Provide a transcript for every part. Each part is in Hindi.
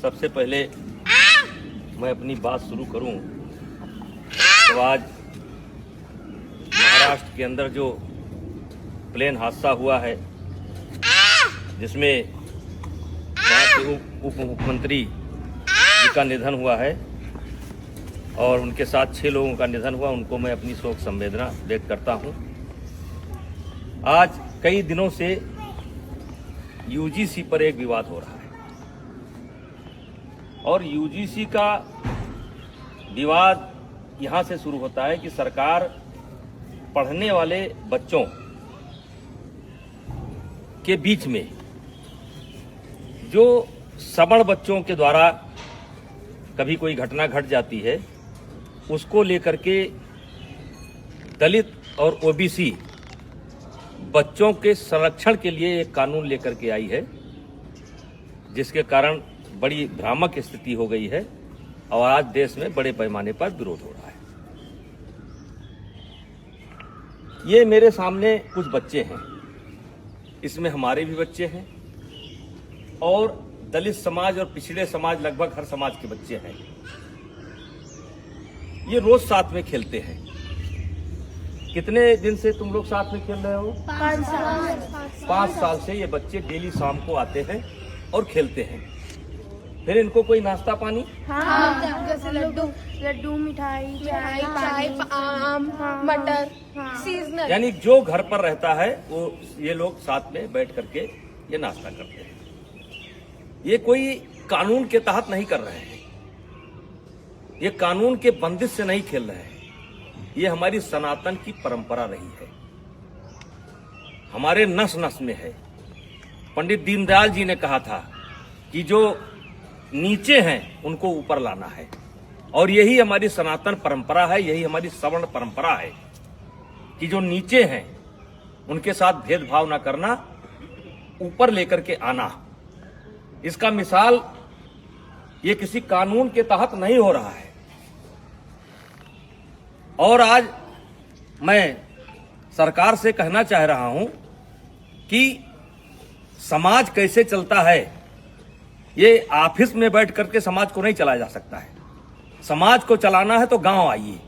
सबसे पहले मैं अपनी बात शुरू करूं तो आज महाराष्ट्र के अंदर जो प्लेन हादसा हुआ है जिसमें वहाँ के उप मुख्यमंत्री जी का निधन हुआ है और उनके साथ 6 लोगों का निधन हुआ, उनको मैं अपनी शोक संवेदना व्यक्त करता हूँ। आज कई दिनों से यूजीसी पर एक विवाद हो रहा है और यूजीसी का विवाद यहाँ से शुरू होता है कि सरकार पढ़ने वाले बच्चों के बीच में जो सवर्ण बच्चों के द्वारा कभी कोई घटना घट जाती है उसको लेकर के दलित और ओबीसी बच्चों के संरक्षण के लिए एक कानून लेकर के आई है, जिसके कारण बड़ी भ्रामक स्थिति हो गई है और आज देश में बड़े पैमाने पर विरोध हो रहा है। ये मेरे सामने कुछ बच्चे हैं, इसमें हमारे भी बच्चे हैं और दलित समाज और पिछड़े समाज लगभग हर समाज के बच्चे हैं। ये रोज साथ में खेलते हैं। कितने दिन से तुम लोग साथ में खेल रहे हो? 5 साल से ये बच्चे डेली शाम को आते हैं और खेलते हैं। फिर इनको कोई नाश्ता पानी? हाँ, जैसे लड्डू मिठाई चाय आम मटर सीजनल, यानी जो घर पर रहता है वो ये लोग साथ में बैठ करके ये नाश्ता करते हैं। ये कोई कानून के तहत नहीं कर रहे हैं, ये कानून के बंदिश से नहीं खेल रहे हैं। ये हमारी सनातन की परंपरा रही है, हमारे नस नस में है। पंडित दीनदयाल जी ने कहा था कि जो नीचे हैं उनको ऊपर लाना है और यही हमारी सनातन परंपरा है, यही हमारी सवर्ण परंपरा है कि जो नीचे हैं उनके साथ भेदभाव ना करना, ऊपर लेकर के आना। इसका मिसाल ये किसी कानून के तहत नहीं हो रहा है। और आज मैं सरकार से कहना चाह रहा हूं कि समाज कैसे चलता है, ये ऑफिस में बैठ करके समाज को नहीं चलाया जा सकता है। समाज को चलाना है तो गांव आइए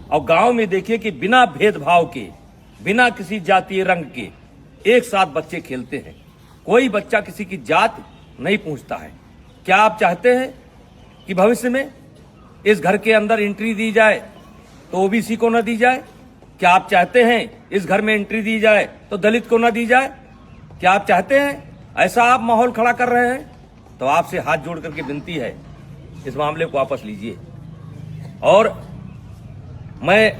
और गांव में देखिए कि बिना भेदभाव के, बिना किसी जातीय रंग के एक साथ बच्चे खेलते हैं। कोई बच्चा किसी की जात नहीं पूछता है। क्या आप चाहते हैं कि भविष्य में इस घर के अंदर एंट्री दी जाए तो ओबीसी को न दी जाए? क्या आप चाहते हैं इस घर में एंट्री दी जाए तो दलित को न दी जाए? क्या आप चाहते हैं ऐसा आप माहौल खड़ा कर रहे हैं? तो आपसे हाथ जोड़ करके विनती है, इस मामले को वापस लीजिए। और मैं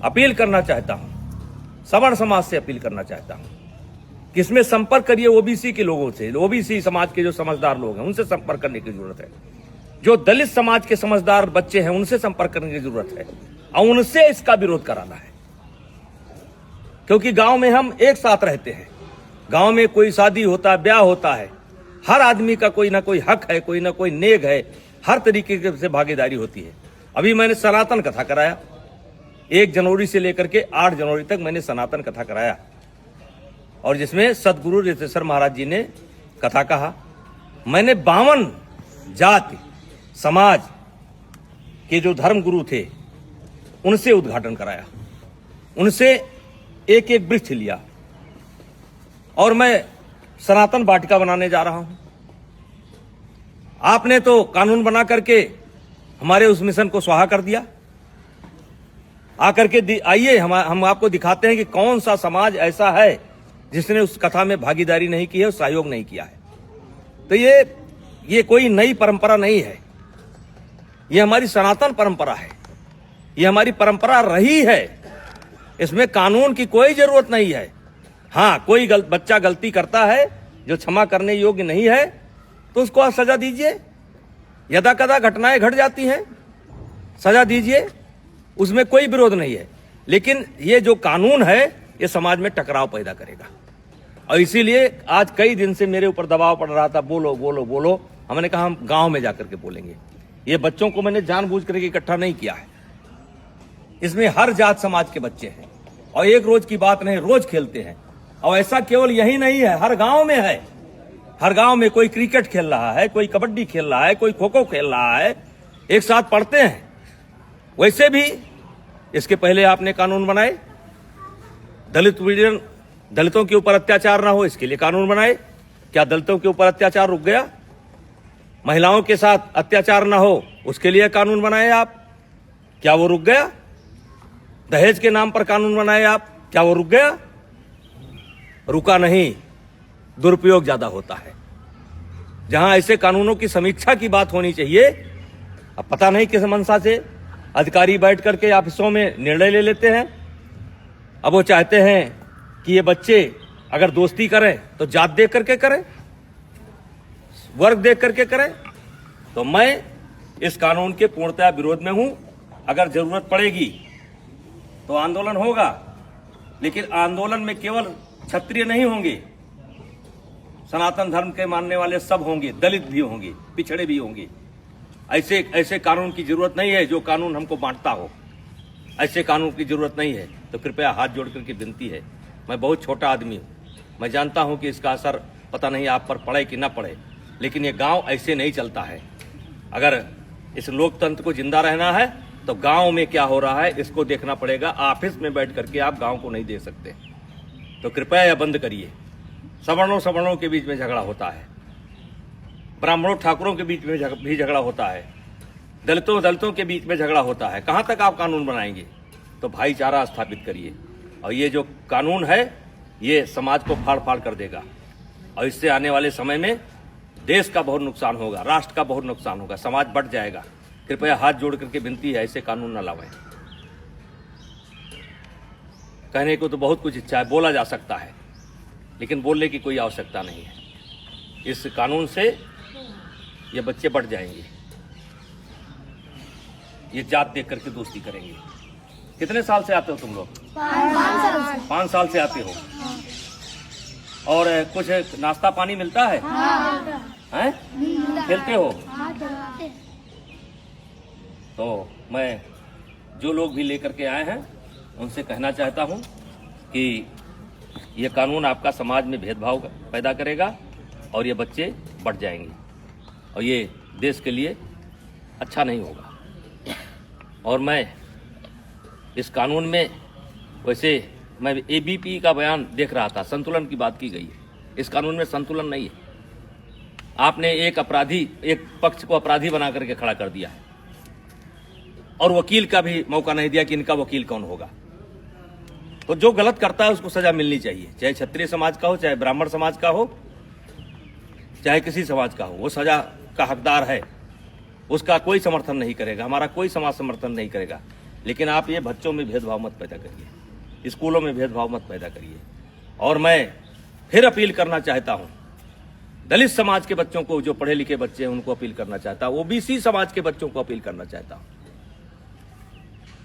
अपील करना चाहता हूं, सवर्ण समाज से अपील करना चाहता हूं कि इसमें संपर्क करिए ओबीसी के लोगों से। ओबीसी समाज के जो समझदार लोग हैं उनसे संपर्क करने की जरूरत है। जो दलित समाज के समझदार बच्चे हैं उनसे संपर्क करने की जरूरत है और उनसे इसका विरोध कराना है, क्योंकि गांव में हम एक साथ रहते हैं। गांव में कोई शादी होता है, ब्याह होता है, हर आदमी का कोई ना कोई हक है, कोई ना कोई नेग है, हर तरीके से भागीदारी होती है। अभी मैंने सनातन कथा कराया, 1 जनवरी से लेकर के 8 जनवरी तक मैंने सनातन कथा कराया और जिसमें सदगुरु रितेश्वर महाराज जी ने कथा कहा। मैंने 52 जाति समाज के जो धर्म गुरु थे उनसे उद्घाटन कराया, उनसे एक एक वृक्ष लिया और मैं सनातन वाटिका बनाने जा रहा हूं। आपने तो कानून बना करके हमारे उस मिशन को स्वाहा कर दिया। आकर के आइए, हम आपको दिखाते हैं कि कौन सा समाज ऐसा है जिसने उस कथा में भागीदारी नहीं की है, सहयोग नहीं किया है। तो ये कोई नई परंपरा नहीं है, ये हमारी सनातन परंपरा है, ये हमारी परंपरा रही है। इसमें कानून की कोई जरूरत नहीं है। हाँ, कोई बच्चा गलती करता है जो क्षमा करने योग्य नहीं है तो उसको आप सजा दीजिए। यदा कदा घटनाएं घट जाती हैं, सजा दीजिए, उसमें कोई विरोध नहीं है। लेकिन ये जो कानून है ये समाज में टकराव पैदा करेगा और इसीलिए आज कई दिन से मेरे ऊपर दबाव पड़ रहा था, बोलो बोलो बोलो। हमने कहा हम गांव में जाकर के बोलेंगे। ये बच्चों को मैंने जानबूझ करके इकट्ठा नहीं किया है, इसमें हर जात समाज के बच्चे हैं और एक रोज की बात नहीं, रोज खेलते हैं। और ऐसा केवल यही नहीं है, हर गांव में है। हर गांव में कोई क्रिकेट खेल रहा है, कोई कबड्डी खेल रहा है, कोई खो खो खेल रहा है, एक साथ पढ़ते हैं। वैसे भी इसके पहले आपने कानून बनाए, दलितों के ऊपर अत्याचार ना हो इसके लिए कानून बनाए। क्या दलितों के ऊपर अत्याचार रुक गया? महिलाओं के साथ अत्याचार ना हो उसके लिए कानून बनाए आप, क्या वो रुक गया? दहेज के नाम पर कानून बनाए आप, क्या वो रुक गया? रुका नहीं, दुरुपयोग ज्यादा होता है। जहां ऐसे कानूनों की समीक्षा की बात होनी चाहिए, अब पता नहीं किस मंशा से अधिकारी बैठ करके ऑफिसों में निर्णय ले लेते हैं। अब वो चाहते हैं कि ये बच्चे अगर दोस्ती करें तो जात देख करके करें, वर्ग देख करके करें। तो मैं इस कानून के पूर्णतः विरोध में हूं। अगर जरूरत पड़ेगी तो आंदोलन होगा, लेकिन आंदोलन में केवल क्षत्रिय नहीं होंगे, सनातन धर्म के मानने वाले सब होंगे, दलित भी होंगे, पिछड़े भी होंगे। ऐसे कानून की जरूरत नहीं है जो कानून हमको बांटता हो। ऐसे कानून की जरूरत नहीं है। तो कृपया हाथ जोड़ करके विनती है, मैं बहुत छोटा आदमी हूं, मैं जानता हूं कि इसका असर पता नहीं आप पर पड़े कि ना पड़े, लेकिन ये गांव ऐसे नहीं चलता है। अगर इस लोकतंत्र को जिंदा रहना है तो गांव में क्या हो रहा है इसको देखना पड़ेगा। ऑफिस में बैठ करके आप गांव को नहीं दे सकते। तो कृपया यह बंद करिए। सवर्णों के बीच में झगड़ा होता है, ब्राह्मणों ठाकुरों के बीच में भी झगड़ा होता है, दलितों के बीच में झगड़ा होता है। कहां तक आप कानून बनाएंगे? तो भाईचारा स्थापित करिए। और ये जो कानून है ये समाज को फाड़ फाड़ कर देगा, और इससे आने वाले समय में देश का बहुत नुकसान होगा, राष्ट्र का बहुत नुकसान होगा, समाज बढ़ जाएगा। कृपया हाथ जोड़ करके विनती है, ऐसे कानून न लावें। कहने को तो बहुत कुछ इच्छा है, बोला जा सकता है, लेकिन बोलने की कोई आवश्यकता नहीं है। इस कानून से ये बच्चे बढ़ जाएंगे, ये जात देख करके दोस्ती करेंगे। कितने साल से आते हो तुम लोग? 5 साल से आते हो। और कुछ नाश्ता पानी मिलता है? हैं? खेलते हो? तो मैं जो लोग भी लेकर के आए हैं उनसे कहना चाहता हूं कि ये कानून आपका समाज में भेदभाव पैदा करेगा और ये बच्चे बढ़ जाएंगे, और ये देश के लिए अच्छा नहीं होगा। और मैं इस कानून में, वैसे मैं एबीपी का बयान देख रहा था, संतुलन की बात की गई है। इस कानून में संतुलन नहीं है। आपने एक पक्ष को अपराधी बना करके खड़ा कर दिया है, और वकील का भी मौका नहीं दिया कि इनका वकील कौन होगा। तो जो गलत करता है उसको सजा मिलनी चाहिए, चाहे क्षत्रिय समाज का हो, चाहे ब्राह्मण समाज का हो, चाहे किसी समाज का हो, वो सजा का हकदार है। उसका कोई समर्थन नहीं करेगा, हमारा कोई समाज समर्थन नहीं करेगा। लेकिन आप ये बच्चों में भेदभाव मत पैदा करिए, स्कूलों में भेदभाव मत पैदा करिए। और मैं फिर अपील करना चाहता हूं दलित समाज के बच्चों को, जो पढ़े लिखे बच्चे हैं उनको अपील करना चाहता हूं, ओबीसी समाज के बच्चों को अपील करना चाहता हूं।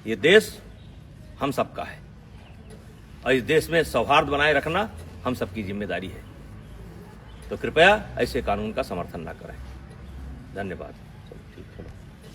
ये देश हम सबका है, और इस देश में सौहार्द बनाए रखना हम सबकी जिम्मेदारी है। तो कृपया ऐसे कानून का समर्थन न करें। धन्यवाद।